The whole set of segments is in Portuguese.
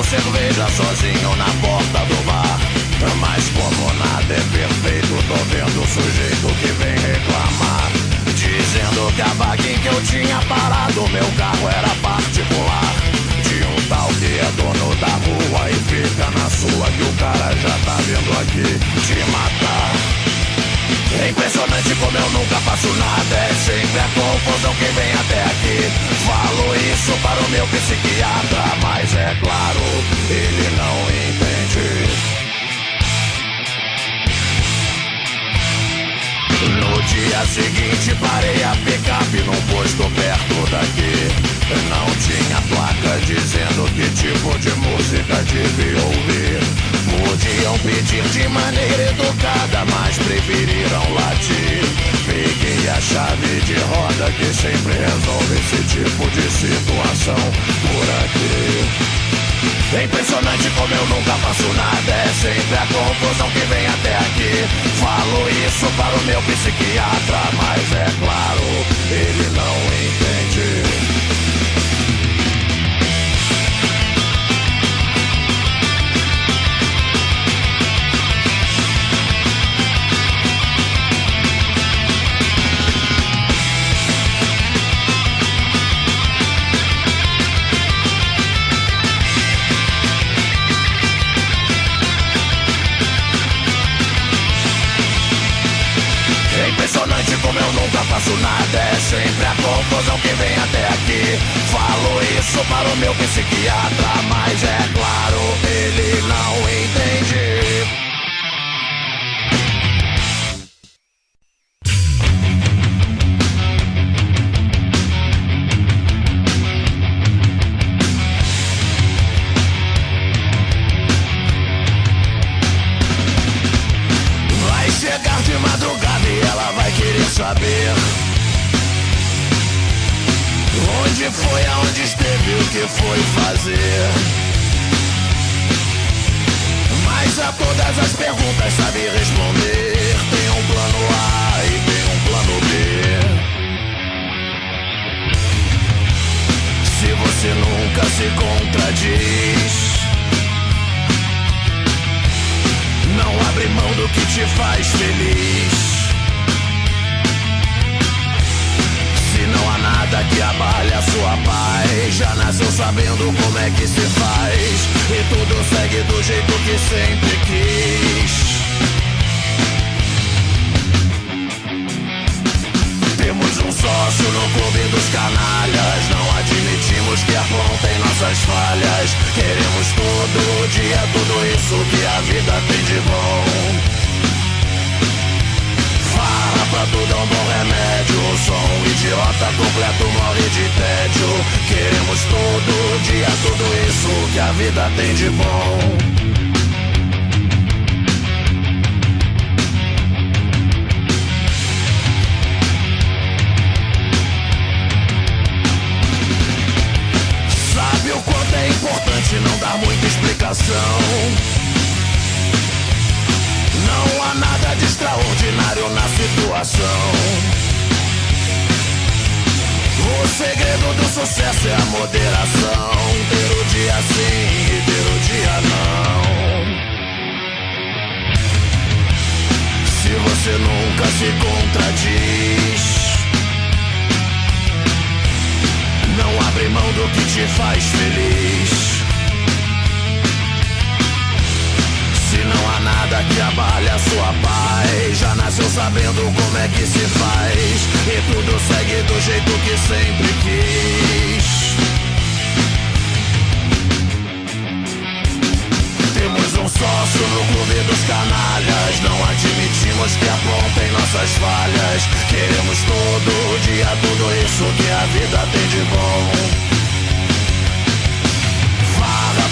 cerveja sozinho na porta do bar. Mas como nada é perfeito, tô vendo o sujeito que vem reclamar, dizendo que a vaguinha que eu tinha parado, meu carro era particular, de um tal que é dono da rua e fica na sua, que o cara já tá vindo aqui te matar. É impressionante como eu nunca faço nada, é sempre a confusão quem vem até aqui. Falo isso para o meu psiquiatra, mas é claro, ele não entende. No dia seguinte parei a picape num posto perto daqui. Não tinha placa dizendo que tipo de música devia ouvir. Podiam pedir de maneira educada, mas preferiram latir. Peguei a chave de roda que sempre resolve esse tipo de situação por aqui. É impressionante como eu nunca faço nada, é sempre a confusão que vem até aqui. Falo isso para o meu psiquiatra, mas é claro, ele não entende. Impressionante como eu nunca faço nada, é sempre a confusão que vem até aqui. Falo isso para o meu psiquiatra, mas é claro, ele não entende. Vai chegar de madrugada e ela vai querer saber onde foi, aonde esteve, o que foi fazer. Mas a todas as perguntas sabe responder. Tem um plano A e tem um plano B. Se você nunca se contradiz, não abre mão do que te faz feliz. Se não há nada que abale a sua paz, já nasceu sabendo como é que se faz, e tudo segue do jeito que sempre quis. Temos um sócio no clube dos canalhas, não admitimos que apontem nossas falhas. Queremos todo dia tudo isso que a vida tem de bom. Farra pra tudo é um bom remédio, só um idiota completo morre de tédio. Queremos todo dia tudo isso que a vida tem de bom. Sabe o quanto é importante não dar muita explicação. Não há nada de extraordinário na situação. O segredo do sucesso é a moderação. Ter o dia sim e ter o dia não. Se você nunca se contradiz, não abre mão do que te faz feliz. Se não há nada que abale a sua paz, já nasceu sabendo como é que se faz, e tudo segue do jeito que sempre quis. Temos um sócio no clube dos canalhas, não admitimos que apontem nossas falhas. Queremos todo dia tudo isso que a vida tem de bom.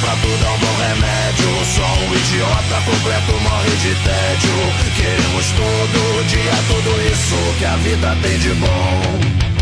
Pra tudo é um bom remédio, só um idiota completo morre de tédio. Queremos todo dia tudo isso que a vida tem de bom.